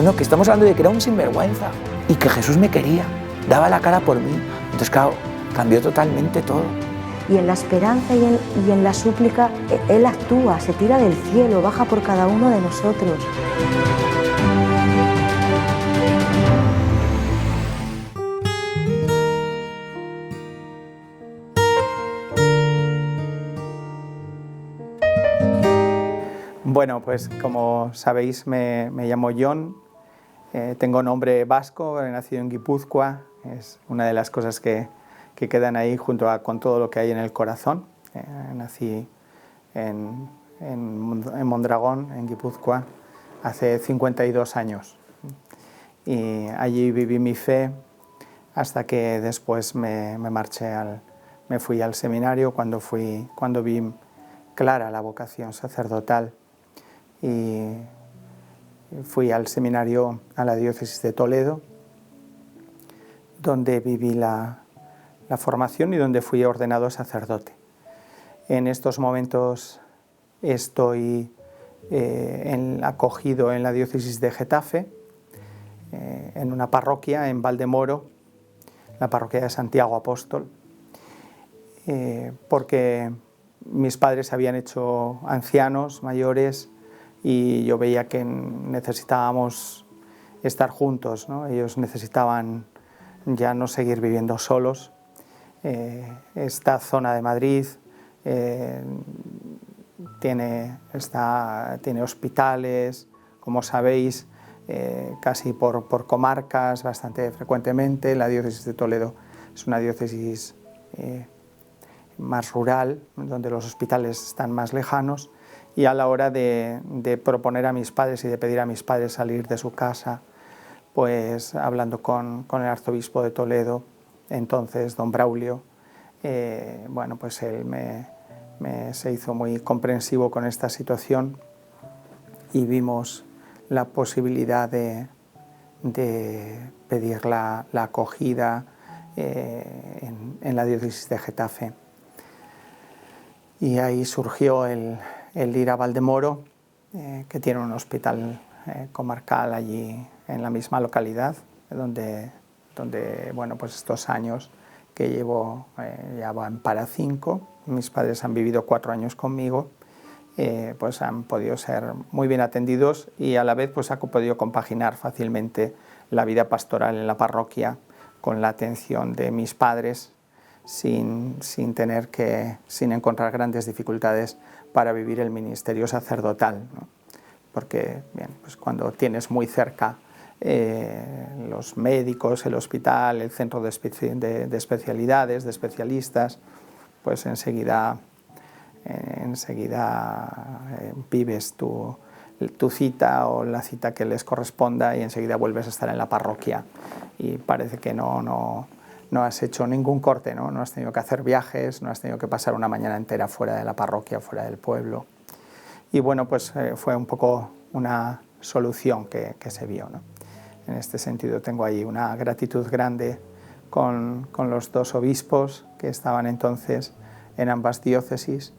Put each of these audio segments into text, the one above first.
no, que estamos hablando de que era un sinvergüenza y que Jesús me quería, daba la cara por mí. Entonces, claro, cambió totalmente todo. Y en la esperanza y en la súplica, Él actúa, se tira del cielo, baja por cada uno de nosotros. Bueno, pues como sabéis me llamo Jon, tengo nombre vasco, he nacido en Guipúzcoa, es una de las cosas que quedan ahí con todo lo que hay en el corazón. Nací en Mondragón, en Guipúzcoa, hace 52 años y allí viví mi fe hasta que después me fui al seminario cuando vi clara la vocación sacerdotal. Y fui al seminario, a la diócesis de Toledo, donde viví la formación y donde fui ordenado sacerdote. En estos momentos estoy acogido en la diócesis de Getafe, en una parroquia en Valdemoro, la parroquia de Santiago Apóstol, porque mis padres se habían hecho ancianos, mayores, y yo veía que necesitábamos estar juntos, ¿no? Ellos necesitaban ya no seguir viviendo solos. Esta zona de Madrid tiene hospitales, como sabéis, casi por comarcas, bastante frecuentemente. La diócesis de Toledo es una diócesis más rural, donde los hospitales están más lejanos. Y a la hora de proponer a mis padres y de pedir a mis padres salir de su casa, pues hablando con el arzobispo de Toledo, entonces don Braulio, bueno, pues él se hizo muy comprensivo con esta situación y vimos la posibilidad de pedir la acogida en la diócesis de Getafe. Y ahí surgió el ir a Valdemoro, que tiene un hospital comarcal allí en la misma localidad, donde bueno, pues estos años que llevo ya van para 5, mis padres han vivido 4 años conmigo, pues han podido ser muy bien atendidos y a la vez pues ha podido compaginar fácilmente la vida pastoral en la parroquia con la atención de mis padres, sin encontrar grandes dificultades para vivir el ministerio sacerdotal, ¿no? Porque bien, pues cuando tienes muy cerca los médicos, el hospital, el centro de especialidades, de especialistas, pues enseguida vives tu cita o la cita que les corresponda y enseguida vuelves a estar en la parroquia y parece que no has hecho ningún corte, ¿no? No has tenido que hacer viajes, no has tenido que pasar una mañana entera fuera de la parroquia, fuera del pueblo. Y bueno, pues fue un poco una solución que se vio, ¿no? En este sentido tengo ahí una gratitud grande con los 2 obispos que estaban entonces en ambas diócesis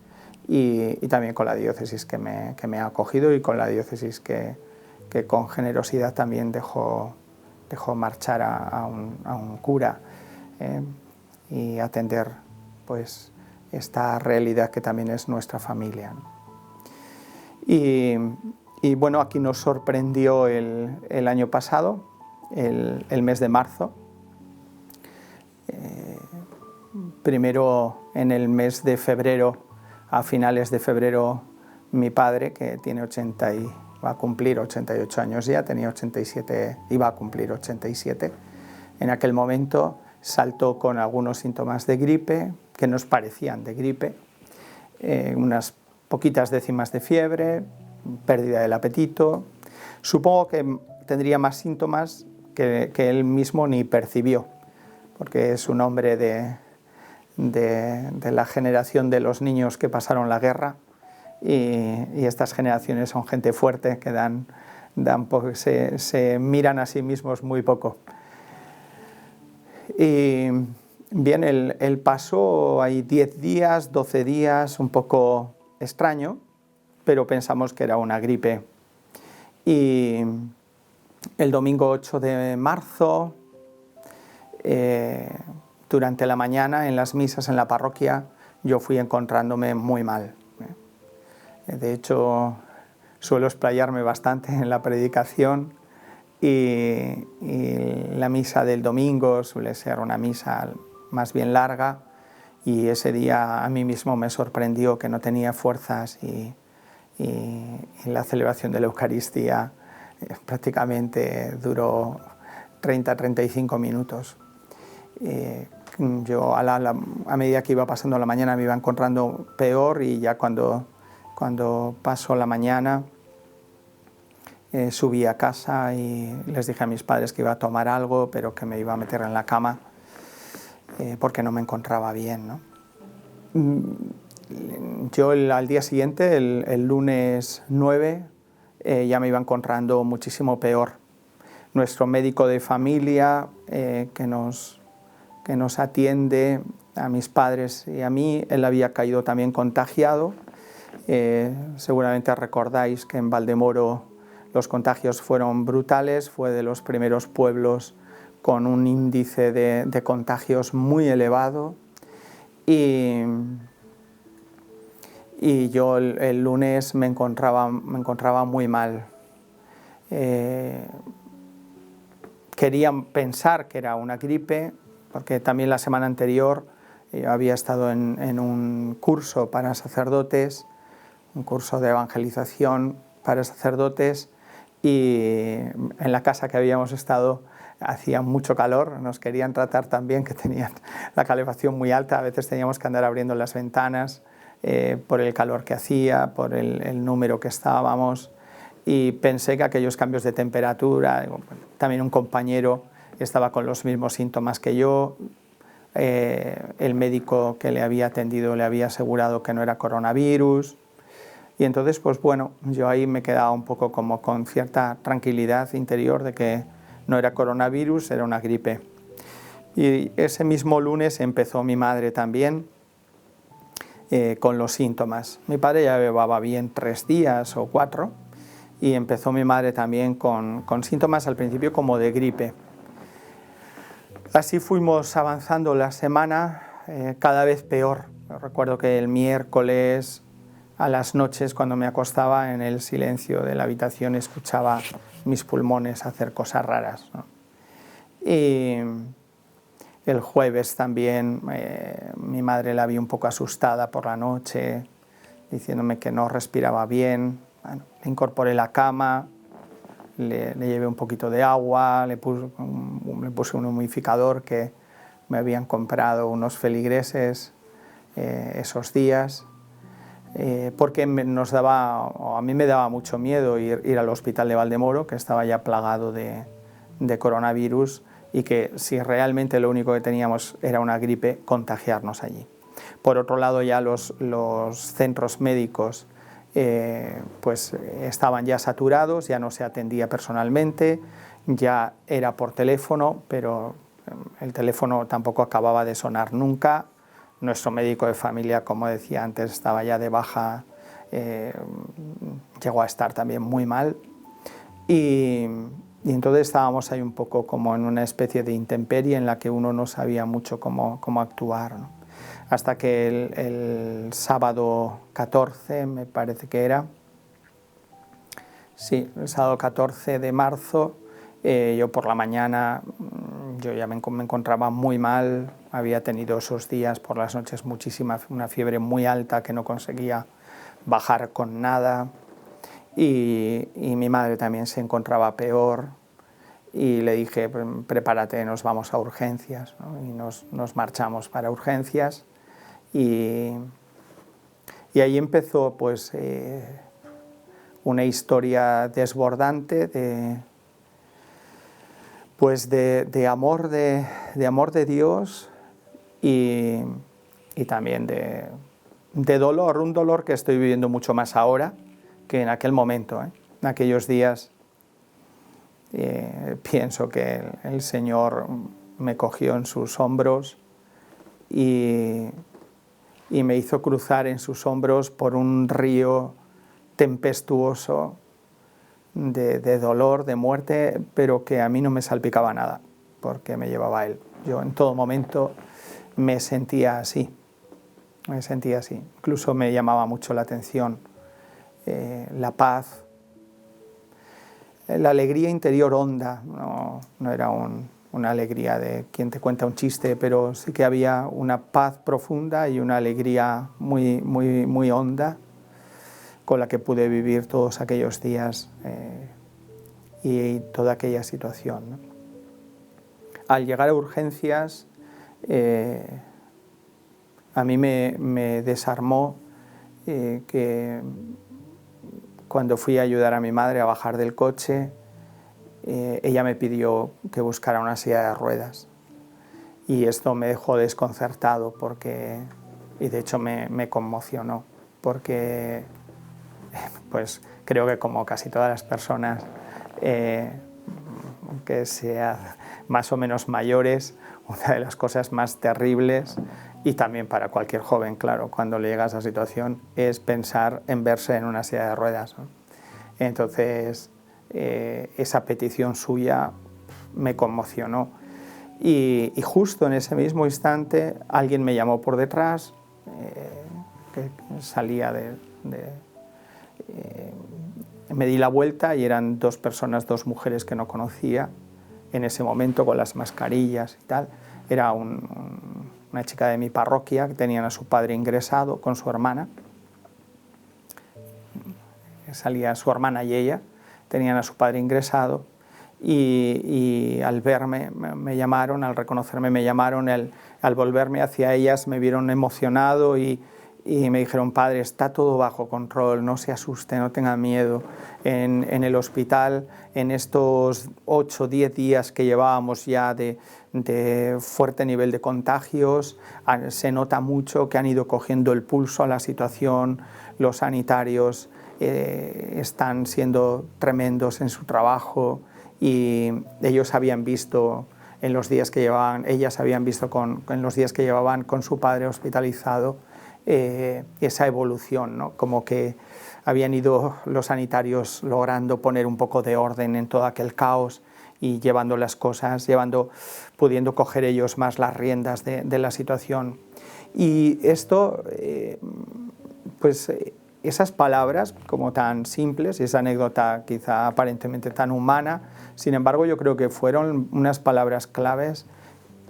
y también con la diócesis que me ha acogido y con la diócesis que con generosidad también dejó marchar a un cura y atender pues esta realidad que también es nuestra familia, ¿no? Y bueno, aquí nos sorprendió el año pasado, el mes de marzo. Primero en el mes de febrero, a finales de febrero, mi padre, que tiene va a cumplir 88 años ya, tenía 87, iba a cumplir 87, en aquel momento saltó con algunos síntomas de gripe, que nos parecían de gripe, unas poquitas décimas de fiebre, pérdida del apetito. Supongo que tendría más síntomas que él mismo ni percibió, porque es un hombre de la generación de los niños que pasaron la guerra y estas generaciones son gente fuerte que se miran a sí mismos muy poco. Y bien, él pasó ahí 10 días, 12 días, un poco extraño, pero pensamos que era una gripe. Y El domingo 8 de marzo, durante la mañana, en las misas en la parroquia, yo fui encontrándome muy mal. De hecho, suelo explayarme bastante en la predicación y la misa del domingo suele ser una misa más bien larga, y ese día a mí mismo me sorprendió que no tenía fuerzas y la celebración de la Eucaristía prácticamente duró 30-35 minutos. Yo a medida que iba pasando la mañana me iba encontrando peor, y ya cuando pasó la mañana subí a casa y les dije a mis padres que iba a tomar algo, pero que me iba a meter en la cama porque no me encontraba bien, ¿no? Yo al día siguiente, el lunes 9, ya me iba encontrando muchísimo peor. Nuestro médico de familia que nos atiende a mis padres y a mí, él había caído también contagiado. Seguramente recordáis que en Valdemoro los contagios fueron brutales, fue de los primeros pueblos con un índice de contagios muy elevado, y yo el lunes me encontraba muy mal. Quería pensar que era una gripe, porque también la semana anterior había estado en un curso para sacerdotes, un curso de evangelización para sacerdotes, y en la casa que habíamos estado hacía mucho calor, nos querían tratar también, que tenían la calefacción muy alta, a veces teníamos que andar abriendo las ventanas por el calor que hacía, por el número que estábamos, y pensé que aquellos cambios de temperatura, también un compañero estaba con los mismos síntomas que yo, el médico que le había atendido le había asegurado que no era coronavirus, y entonces pues bueno, yo ahí me quedaba un poco como con cierta tranquilidad interior de que no era coronavirus, era una gripe. Y ese mismo lunes empezó mi madre también con los síntomas. Mi padre ya llevaba bien 3 días o 4, y empezó mi madre también con síntomas al principio como de gripe. Así fuimos avanzando la semana, cada vez peor. Yo recuerdo que el miércoles a las noches, cuando me acostaba, en el silencio de la habitación escuchaba mis pulmones hacer cosas raras, ¿no? Y el jueves también mi madre la vi un poco asustada por la noche, diciéndome que no respiraba bien. Bueno, le incorporé la cama, le llevé un poquito de agua, le puse un humidificador que me habían comprado unos feligreses esos días, porque a mí me daba mucho miedo ir al hospital de Valdemoro, que estaba ya plagado de coronavirus, y que si realmente lo único que teníamos era una gripe, contagiarnos allí. Por otro lado, ya los centros médicos pues estaban ya saturados, ya no se atendía personalmente, ya era por teléfono, pero el teléfono tampoco acababa de sonar nunca. Nuestro médico de familia, como decía antes, estaba ya de baja, llegó a estar también muy mal, y entonces estábamos ahí un poco como en una especie de intemperie en la que uno no sabía mucho cómo actuar, ¿no? Hasta que el sábado 14, me parece que era, sí, el sábado 14 de marzo, yo por la mañana, yo ya me encontraba muy mal, había tenido esos días por las noches una fiebre muy alta que no conseguía bajar con nada, y mi madre también se encontraba peor, y le dije, prepárate, nos vamos a urgencias, ¿no? Y nos marchamos para urgencias, y ahí empezó pues una historia desbordante de amor de Dios, y también de dolor, un dolor que estoy viviendo mucho más ahora que en aquel momento, ¿eh? En aquellos días pienso que el Señor me cogió en sus hombros y me hizo cruzar en sus hombros por un río tempestuoso de dolor, de muerte, pero que a mí no me salpicaba nada, porque me llevaba él. Yo en todo momento me sentía así, Incluso me llamaba mucho la atención la paz, la alegría interior honda, no era una alegría de quien te cuenta un chiste, pero sí que había una paz profunda y una alegría muy, muy, muy honda con la que pude vivir todos aquellos días y toda aquella situación, ¿no? Al llegar a urgencias, a mí me desarmó que cuando fui a ayudar a mi madre a bajar del coche, ella me pidió que buscara una silla de ruedas. Y esto me dejó desconcertado y de hecho me conmocionó, porque pues creo que como casi todas las personas que sean más o menos mayores, una de las cosas más terribles, y también para cualquier joven, claro, cuando le llega a esa situación, es pensar en verse en una silla de ruedas, ¿no? Entonces, esa petición suya me conmocionó. Y justo en ese mismo instante alguien me llamó por detrás, que salía me di la vuelta y eran dos personas, dos mujeres que no conocía en ese momento, con las mascarillas y tal. Era una chica de mi parroquia que tenían a su padre ingresado con su hermana. Salía su hermana y ella, tenían a su padre ingresado y al verme me llamaron, al reconocerme me llamaron, al volverme hacia ellas me vieron emocionado y me dijeron: padre, está todo bajo control, no se asuste, no tenga miedo. En el hospital, en estos 8 o 10 días que llevábamos ya de fuerte nivel de contagios, se nota mucho que han ido cogiendo el pulso a la situación, los sanitarios están siendo tremendos en su trabajo y ellos habían visto en los días que llevaban, ellas habían visto en los días que llevaban con su padre hospitalizado, esa evolución, ¿no? Como que habían ido los sanitarios logrando poner un poco de orden en todo aquel caos y llevando las cosas, pudiendo coger ellos más las riendas de la situación. Y esto, esas palabras como tan simples, y esa anécdota quizá aparentemente tan humana, sin embargo yo creo que fueron unas palabras claves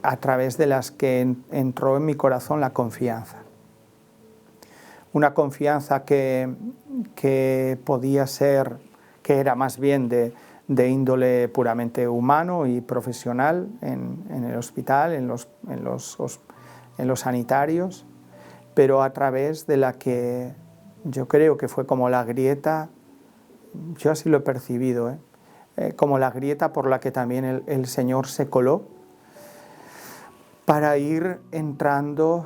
a través de las que entró en mi corazón la confianza. Una confianza que podía ser, que era más bien de índole puramente humano y profesional en el hospital, en los sanitarios, pero a través de la que yo creo que fue como la grieta, yo así lo he percibido, como la grieta por la que también el Señor se coló para ir entrando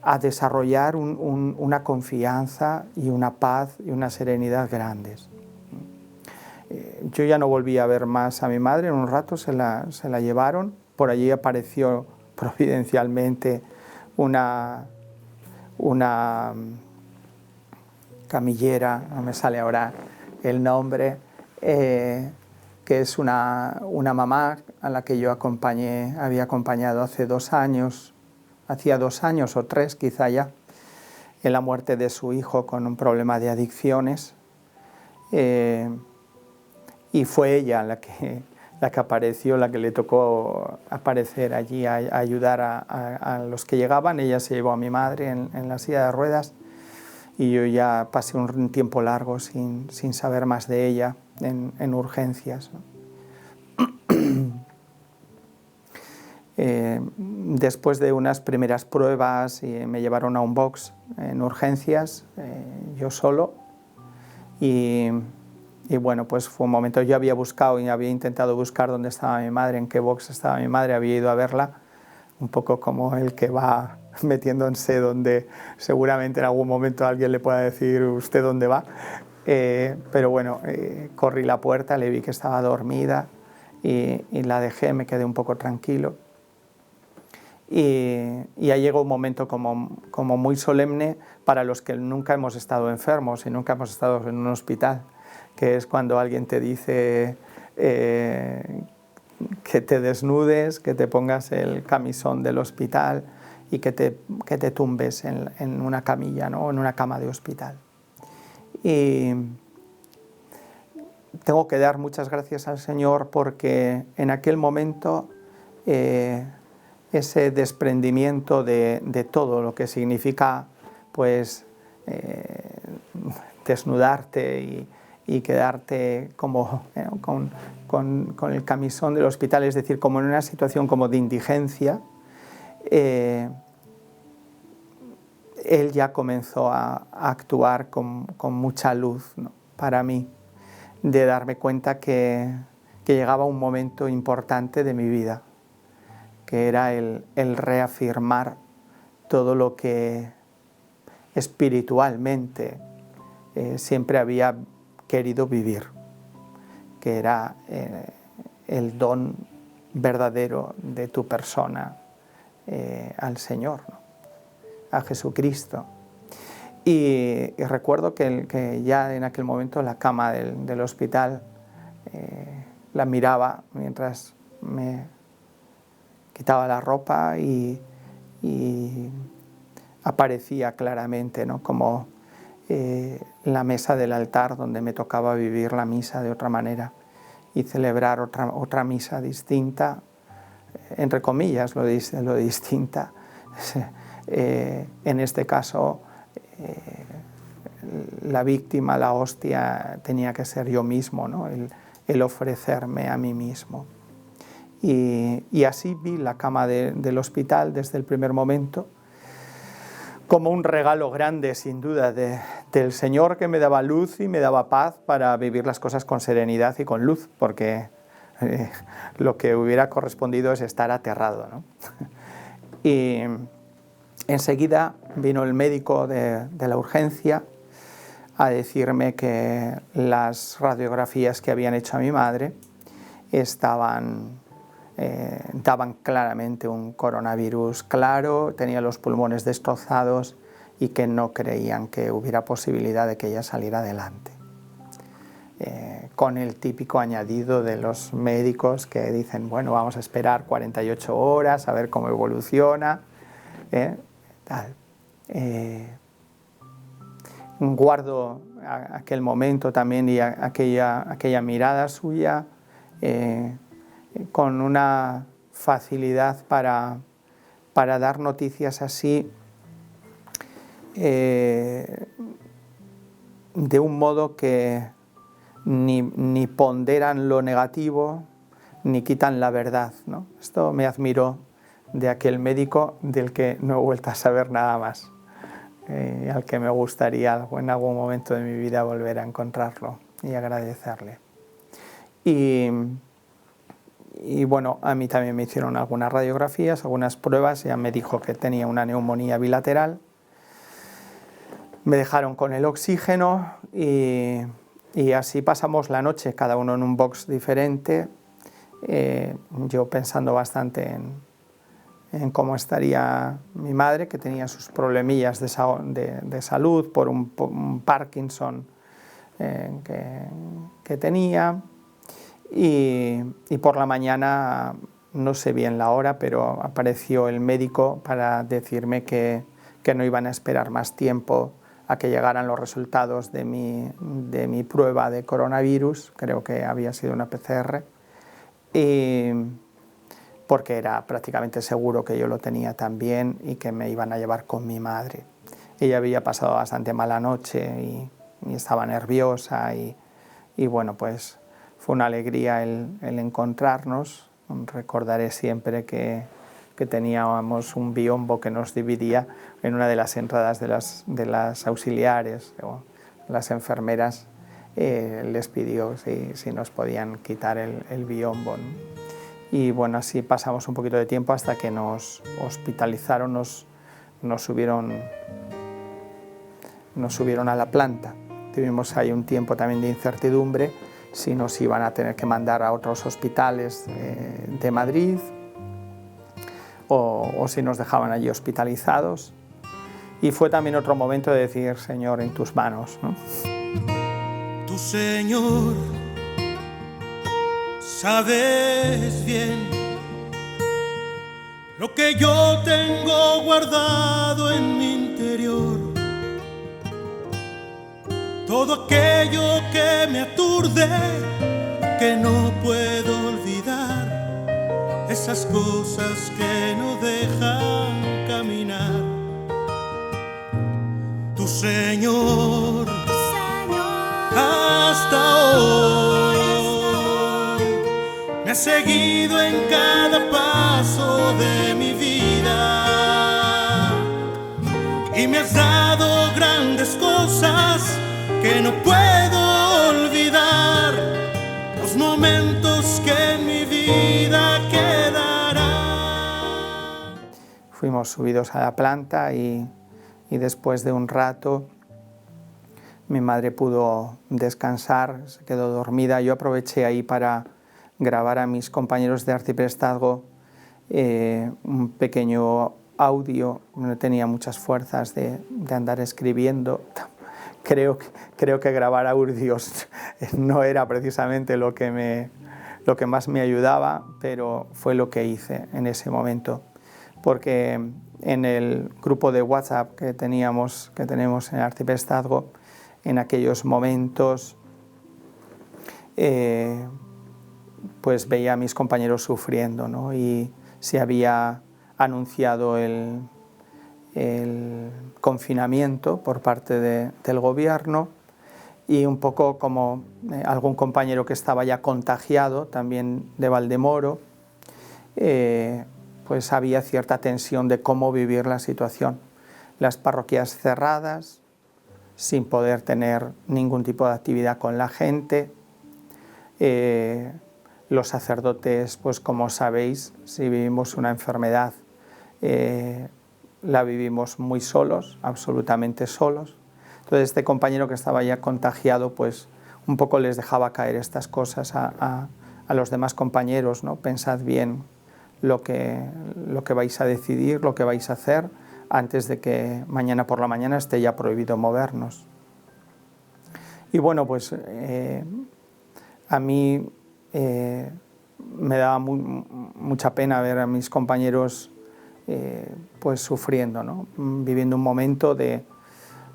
a desarrollar una confianza y una paz y una serenidad grandes. Yo ya no volví a ver más a mi madre, en un rato se la llevaron, por allí apareció providencialmente una camillera, no me sale ahora el nombre, que es una mamá a la que yo había acompañado hace 2 años, hacía 2 años o 3 quizá ya, en la muerte de su hijo con un problema de adicciones, y fue ella la que apareció, la que le tocó aparecer allí a ayudar a los que llegaban. Ella se llevó a mi madre en la silla de ruedas y yo ya pasé un tiempo largo sin saber más de ella en urgencias, ¿no? Después de unas primeras pruebas me llevaron a un box en urgencias, yo solo, y bueno, pues fue un momento, yo había buscado y había intentado buscar dónde estaba mi madre, en qué box estaba mi madre, había ido a verla, un poco como el que va metiéndose donde seguramente en algún momento alguien le pueda decir usted dónde va, pero bueno, corrí la puerta, le vi que estaba dormida y la dejé, me quedé un poco tranquilo. Y ahí llegó un momento como muy solemne para los que nunca hemos estado enfermos y nunca hemos estado en un hospital, que es cuando alguien te dice que te desnudes, que te pongas el camisón del hospital y que te tumbes en una camilla, ¿no? En una cama de hospital. Y tengo que dar muchas gracias al Señor porque en aquel momento ese desprendimiento de todo lo que significa pues desnudarte y quedarte como con el camisón del hospital, es decir, como en una situación como de indigencia, él ya comenzó a actuar con mucha luz, ¿no? Para mí, de darme cuenta que llegaba un momento importante de mi vida, que era el reafirmar todo lo que espiritualmente siempre había querido vivir, que era el don verdadero de tu persona al Señor, ¿no? A Jesucristo. Y recuerdo que ya en aquel momento la cama del hospital la miraba mientras me quitaba la ropa y aparecía claramente, ¿no? Como la mesa del altar donde me tocaba vivir la misa de otra manera y celebrar otra misa distinta, entre comillas lo distinta. En este caso, la víctima, la hostia, tenía que ser yo mismo, ¿no? El ofrecerme a mí mismo. Y así vi la cama del hospital desde el primer momento, como un regalo grande, sin duda, del Señor, que me daba luz y me daba paz para vivir las cosas con serenidad y con luz, porque lo que hubiera correspondido es estar aterrado, ¿no? Y enseguida vino el médico de la urgencia a decirme que las radiografías que habían hecho a mi madre daban claramente un coronavirus claro, tenía los pulmones destrozados y que no creían que hubiera posibilidad de que ella saliera adelante. Con el típico añadido de los médicos que dicen, bueno, vamos a esperar 48 horas a ver cómo evoluciona. Guardo aquel momento también y aquella mirada suya con una facilidad para dar noticias así de un modo que ni ponderan lo negativo ni quitan la verdad, ¿no? Esto me admiró de aquel médico del que no he vuelto a saber nada más, al que me gustaría en algún momento de mi vida volver a encontrarlo y agradecerle. Y bueno, a mí también me hicieron algunas radiografías, algunas pruebas, ya me dijo que tenía una neumonía bilateral, me dejaron con el oxígeno y así pasamos la noche, cada uno en un box diferente, yo pensando bastante en cómo estaría mi madre, que tenía sus problemillas de salud por un Parkinson que tenía. Y por la mañana, no sé bien la hora, pero apareció el médico para decirme que no iban a esperar más tiempo a que llegaran los resultados de mi prueba de coronavirus, creo que había sido una PCR, porque era prácticamente seguro que yo lo tenía también y que me iban a llevar con mi madre. Ella había pasado bastante mala noche y estaba nerviosa y bueno, pues fue una alegría el encontrarnos. Recordaré siempre que teníamos un biombo que nos dividía en una de las entradas de las auxiliares. Las enfermeras les pidió si nos podían quitar el biombo, ¿no? Y bueno, así pasamos un poquito de tiempo hasta que nos hospitalizaron, nos subieron a la planta. Tuvimos ahí un tiempo también de incertidumbre si nos iban a tener que mandar a otros hospitales de Madrid o si nos dejaban allí hospitalizados. Y fue también otro momento de decir, Señor, en tus manos, ¿no? Tu Señor, sabes bien lo que yo tengo guardado en mi interior, todo aquello que me aturde, que no puedo olvidar, esas cosas que no dejan caminar. Tu Señor, hasta hoy me has seguido en cada paso de mi vida y me has dado grandes cosas que no puedo olvidar, los momentos que en mi vida quedarán. Fuimos subidos a la planta y después de un rato mi madre pudo descansar, se quedó dormida. Yo aproveché ahí para grabar a mis compañeros de arciprestazgo un pequeño audio. No tenía muchas fuerzas de andar escribiendo. Creo que grabar audios no era precisamente lo que más me ayudaba, pero fue lo que hice en ese momento. Porque en el grupo de WhatsApp que tenemos en el arciprestazgo, en aquellos momentos pues veía a mis compañeros sufriendo, ¿no? Y se había anunciado el confinamiento por parte del gobierno y un poco como algún compañero que estaba ya contagiado, también de Valdemoro, pues había cierta tensión de cómo vivir la situación. Las parroquias cerradas, sin poder tener ningún tipo de actividad con la gente. Los sacerdotes, pues como sabéis, si vivimos una enfermedad, la vivimos muy solos, absolutamente solos. Entonces este compañero que estaba ya contagiado, pues un poco les dejaba caer estas cosas a los demás compañeros, ¿no? Pensad bien lo que vais a decidir, lo que vais a hacer, antes de que mañana por la mañana esté ya prohibido movernos. Y bueno, pues a mí me daba mucha pena ver a mis compañeros pues sufriendo, ¿no? Viviendo un momento de...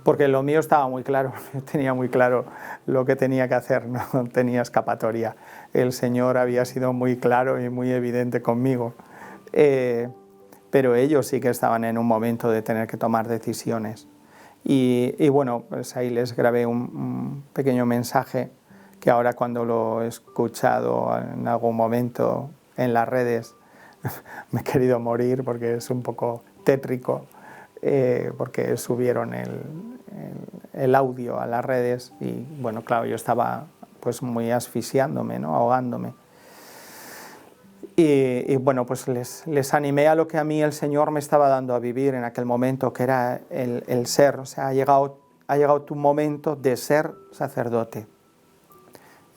Porque lo mío estaba muy claro, yo tenía muy claro lo que tenía que hacer, no tenía escapatoria. El Señor había sido muy claro y muy evidente conmigo. Pero ellos sí que estaban en un momento de tener que tomar decisiones. Y bueno, pues ahí les grabé un pequeño mensaje que ahora cuando lo he escuchado en algún momento en las redes me he querido morir porque es un poco tétrico, porque subieron el audio a las redes y bueno, claro, yo estaba pues muy asfixiándome, ¿no? Ahogándome. Y bueno, pues les animé a lo que a mí el Señor me estaba dando a vivir en aquel momento, que era el ser. O sea, ha llegado tu momento de ser sacerdote.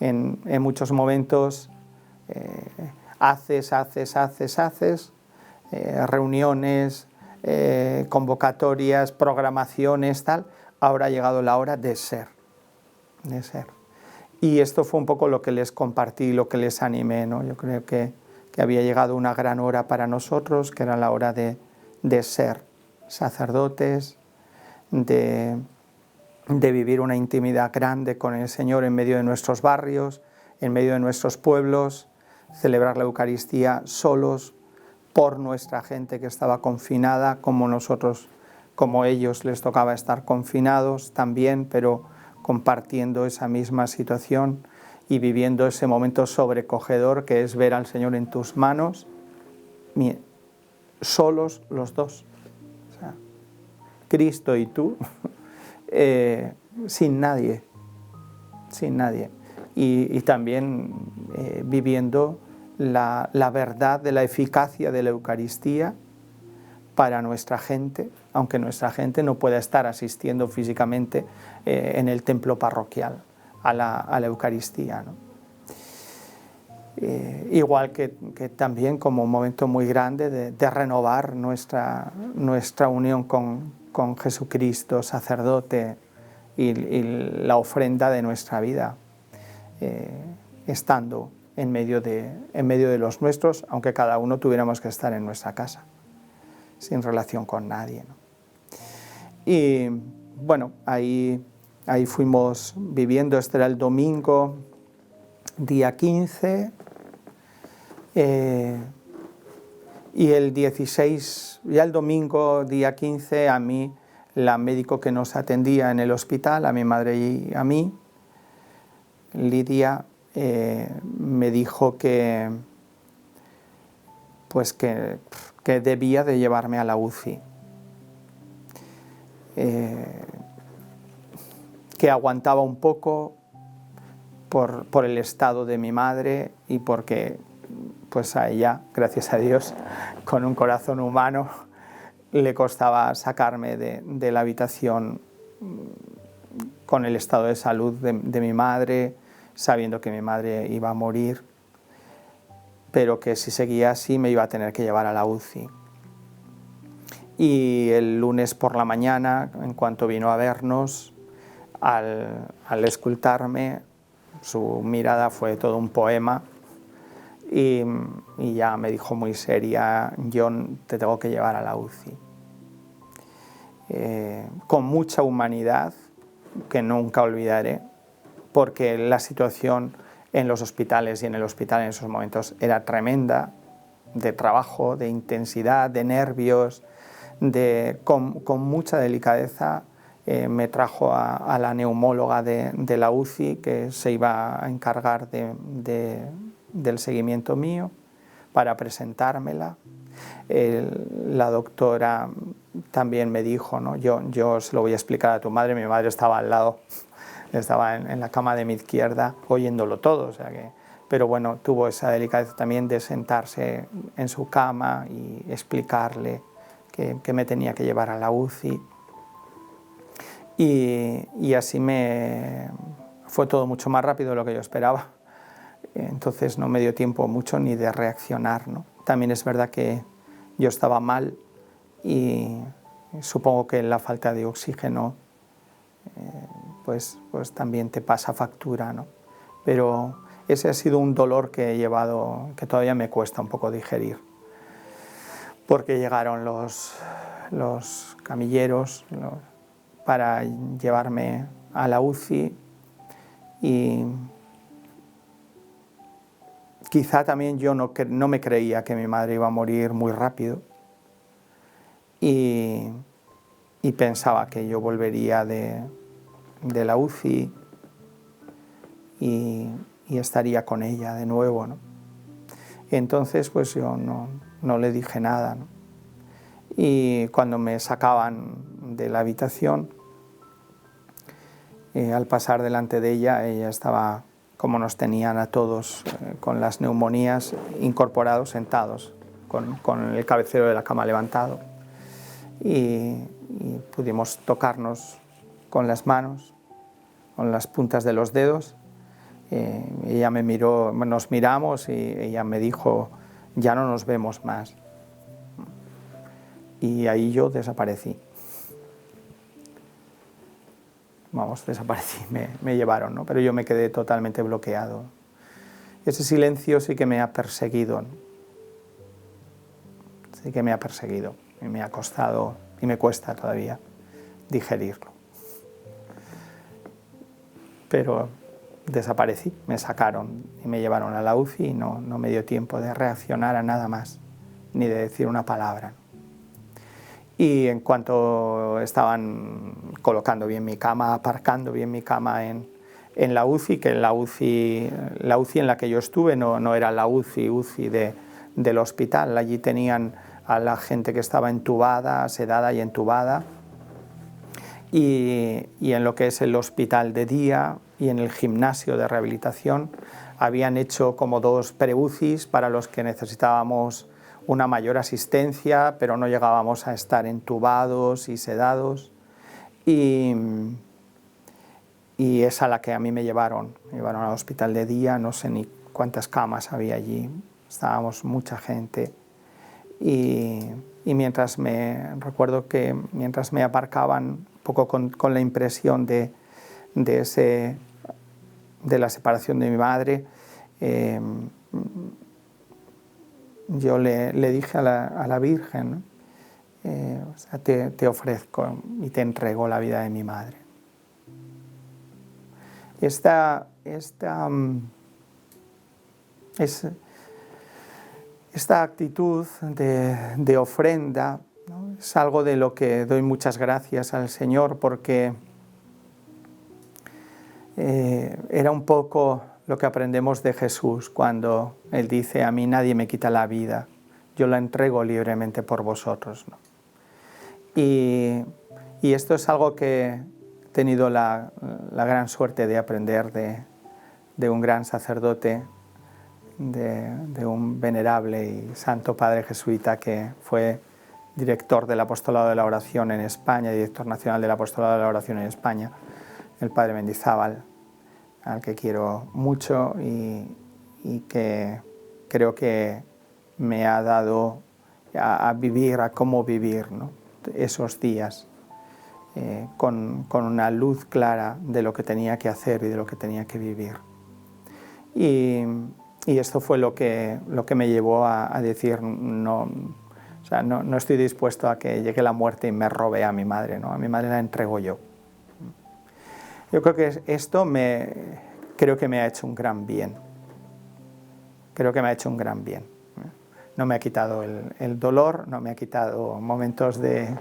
En muchos momentos haces reuniones, convocatorias, programaciones, tal. Ahora ha llegado la hora de ser. Y esto fue un poco lo que les compartí, lo que les animé, ¿no? Yo creo que había llegado una gran hora para nosotros, que era la hora de ser sacerdotes, de vivir una intimidad grande con el Señor en medio de nuestros barrios, en medio de nuestros pueblos, celebrar la Eucaristía solos, por nuestra gente que estaba confinada, como nosotros, como ellos les tocaba estar confinados también, pero compartiendo esa misma situación y viviendo ese momento sobrecogedor que es ver al Señor en tus manos, solos los dos, o sea, Cristo y tú, sin nadie, y también viviendo la verdad de la eficacia de la Eucaristía para nuestra gente, aunque nuestra gente no pueda estar asistiendo físicamente en el templo parroquial a la Eucaristía, ¿no? Igual que también como un momento muy grande de renovar nuestra unión con Jesucristo, sacerdote y la ofrenda de nuestra vida, estando en medio de los nuestros, aunque cada uno tuviéramos que estar en nuestra casa, sin relación con nadie, ¿no? Y bueno, ahí fuimos viviendo. Este era el domingo, día 15, y el 16, ya el domingo, día 15, a mí, la médico que nos atendía en el hospital, a mi madre y a mí, Lidia, me dijo que debía de llevarme a la UCI, que aguantaba un poco por el estado de mi madre y porque pues a ella, gracias a Dios, con un corazón humano, le costaba sacarme de la habitación con el estado de salud de mi madre, sabiendo que mi madre iba a morir, pero que si seguía así me iba a tener que llevar a la UCI. Y el lunes por la mañana, en cuanto vino a vernos, al escultarme, su mirada fue todo un poema y ya me dijo muy seria: John, te tengo que llevar a la UCI. Con mucha humanidad, que nunca olvidaré, porque la situación en los hospitales y en el hospital en esos momentos era tremenda, de trabajo, de intensidad, de nervios, con mucha delicadeza. Me trajo a la neumóloga de la UCI, que se iba a encargar del seguimiento mío, para presentármela. La doctora también me dijo, ¿no? Yo se lo voy a explicar a tu madre. Mi madre estaba al lado, estaba en la cama de mi izquierda oyéndolo todo, o sea que, pero bueno, tuvo esa delicadeza también de sentarse en su cama y explicarle que me tenía que llevar a la UCI. Y así fue todo mucho más rápido de lo que yo esperaba. Entonces no me dio tiempo mucho ni de reaccionar, ¿no? También es verdad que yo estaba mal y supongo que la falta de oxígeno pues también te pasa factura, ¿no? Pero ese ha sido un dolor que he llevado, que todavía me cuesta un poco digerir, porque llegaron los camilleros para llevarme a la UCI y quizá también yo no me creía que mi madre iba a morir muy rápido y pensaba que yo volvería de la UCI y estaría con ella de nuevo, ¿no? Entonces pues yo no le dije nada, ¿no? Y cuando me sacaban de la habitación, al pasar delante de ella estaba, como nos tenían a todos con las neumonías, incorporados, sentados, con el cabecero de la cama levantado, y pudimos tocarnos con las manos, con las puntas de los dedos. Ella me miró, nos miramos y ella me dijo: ya no nos vemos más. Y ahí yo desaparecí. Vamos, desaparecí, me llevaron, ¿no? Pero yo me quedé totalmente bloqueado. Ese silencio sí que me ha perseguido, ¿no? Sí que me ha perseguido y me ha costado, y me cuesta todavía digerirlo. Pero desaparecí, me sacaron y me llevaron a la UCI y no me dio tiempo de reaccionar a nada más, ni de decir una palabra. Y en cuanto estaban colocando bien mi cama, aparcando bien mi cama en la UCI, que la UCI en la que yo estuve no era la UCI del hospital, allí tenían a la gente que estaba entubada, sedada y entubada, y en lo que es el hospital de día y en el gimnasio de rehabilitación habían hecho como 2 pre-UCIs para los que necesitábamos una mayor asistencia, pero no llegábamos a estar entubados y sedados, y es a la que a mí me llevaron al hospital de día. No sé ni cuántas camas había allí, estábamos mucha gente, y recuerdo que mientras me aparcaban, un poco con la impresión de de la separación de mi madre, yo le dije a la Virgen, ¿no? O sea, te ofrezco y te entrego la vida de mi madre. Esta actitud de ofrenda, ¿no? Es algo de lo que doy muchas gracias al Señor, porque era un poco lo que aprendemos de Jesús cuando Él dice: a mí nadie me quita la vida, yo la entrego libremente por vosotros, ¿no? Y esto es algo que he tenido la gran suerte de aprender de un gran sacerdote, de un venerable y santo padre jesuita que fue director del Apostolado de la Oración en España, director nacional del Apostolado de la Oración en España, el padre Mendizábal, al que quiero mucho y que creo que me ha dado a vivir, a cómo vivir, ¿no? Esos días con una luz clara de lo que tenía que hacer y de lo que tenía que vivir. Y esto fue lo que me llevó a decir: no, o sea, no estoy dispuesto a que llegue la muerte y me robe a mi madre, ¿no? A mi madre la entrego yo. Yo creo que esto creo que me ha hecho un gran bien. Creo que me ha hecho un gran bien. No me ha quitado el dolor, no me ha quitado momentos de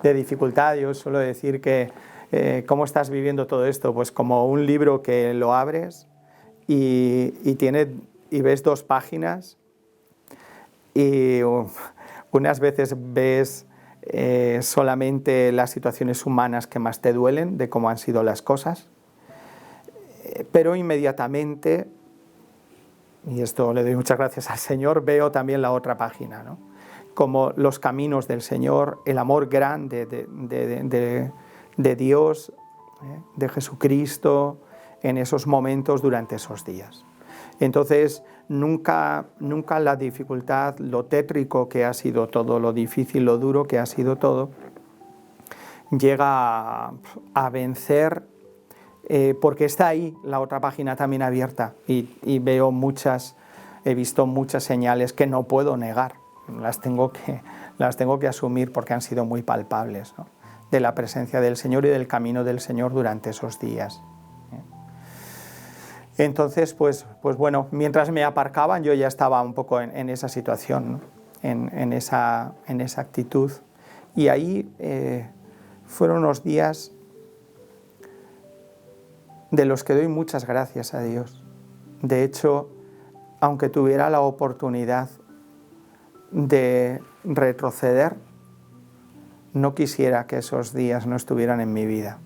dificultad. Yo suelo decir que ¿cómo estás viviendo todo esto? Pues como un libro que lo abres y ves 2 páginas y unas veces ves solamente las situaciones humanas que más te duelen, de cómo han sido las cosas, pero inmediatamente, y esto le doy muchas gracias al Señor, veo también la otra página, ¿no? Como los caminos del Señor, el amor grande de Dios, de Jesucristo, en esos momentos durante esos días. Entonces, nunca la dificultad, lo tétrico que ha sido todo, lo difícil, lo duro que ha sido todo, llega a vencer, porque está ahí la otra página también abierta y he visto muchas señales que no puedo negar, las tengo que asumir porque han sido muy palpables, ¿no? De la presencia del Señor y del camino del Señor durante esos días. Entonces, pues bueno, mientras me aparcaban yo ya estaba un poco en esa situación, ¿no? en esa actitud. Y ahí fueron unos días de los que doy muchas gracias a Dios. De hecho, aunque tuviera la oportunidad de retroceder, no quisiera que esos días no estuvieran en mi vida.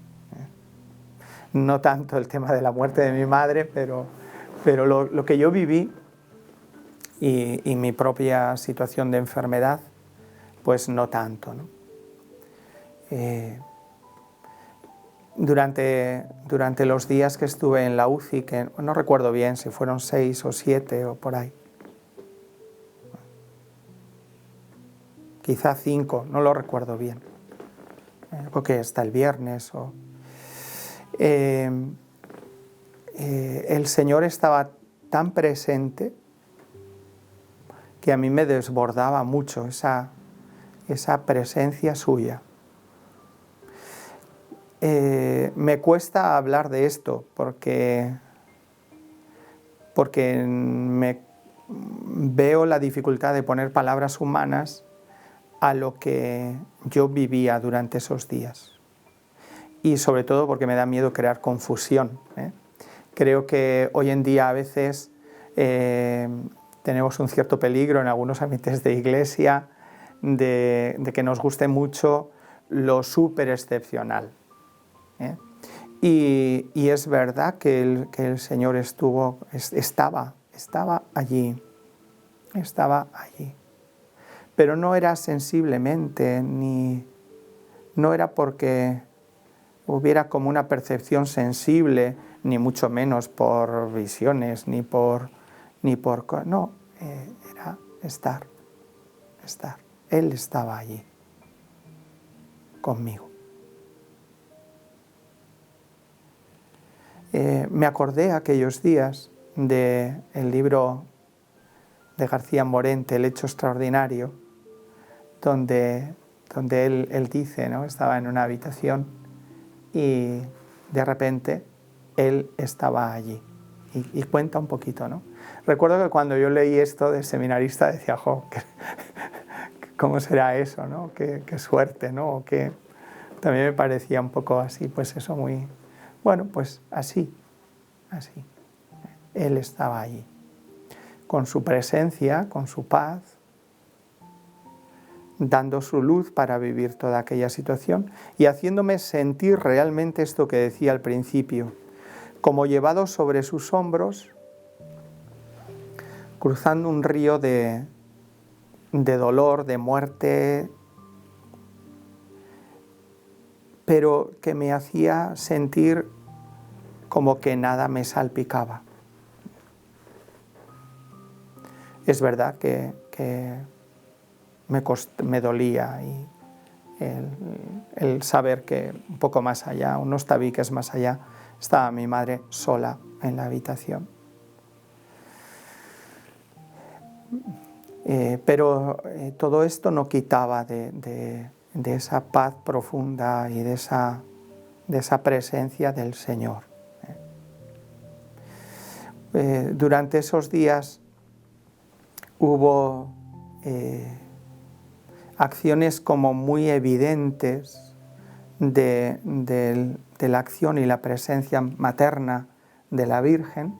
No tanto el tema de la muerte de mi madre, pero lo que yo viví y mi propia situación de enfermedad, pues no tanto, ¿no? Durante los días que estuve en la UCI, que no recuerdo bien si fueron 6 o 7 o por ahí, quizá 5, no lo recuerdo bien, creo que hasta el viernes el Señor estaba tan presente que a mí me desbordaba mucho esa presencia suya. Me cuesta hablar de esto porque veo la dificultad de poner palabras humanas a lo que yo vivía durante esos días. Y sobre todo porque me da miedo crear confusión, ¿eh? Creo que hoy en día a veces tenemos un cierto peligro en algunos ambientes de iglesia de que nos guste mucho lo súper excepcional, ¿eh? Y es verdad que el Señor estaba allí, pero no era sensiblemente, no era porque hubiera como una percepción sensible, ni mucho menos por visiones, no, era estar. Él estaba allí, conmigo. Me acordé aquellos días del libro de García Morente, El hecho extraordinario, donde él dice, ¿no? Estaba en una habitación y de repente él estaba allí. Y cuenta un poquito, ¿no? Recuerdo que cuando yo leí esto de seminarista decía, ¿cómo será eso, ¿no? Qué suerte, ¿no? Que también me parecía un poco así, pues eso muy... Bueno, pues así. Él estaba allí, con su presencia, con su paz, dando su luz para vivir toda aquella situación y haciéndome sentir realmente esto que decía al principio, como llevado sobre sus hombros, cruzando un río de dolor, de muerte, pero que me hacía sentir como que nada me salpicaba. Es verdad que me dolía y el saber que un poco más allá, unos tabiques más allá, estaba mi madre sola en la habitación. Pero todo esto no quitaba de esa paz profunda y de esa presencia del Señor. Durante esos días hubo acciones como muy evidentes de la acción y la presencia materna de la Virgen.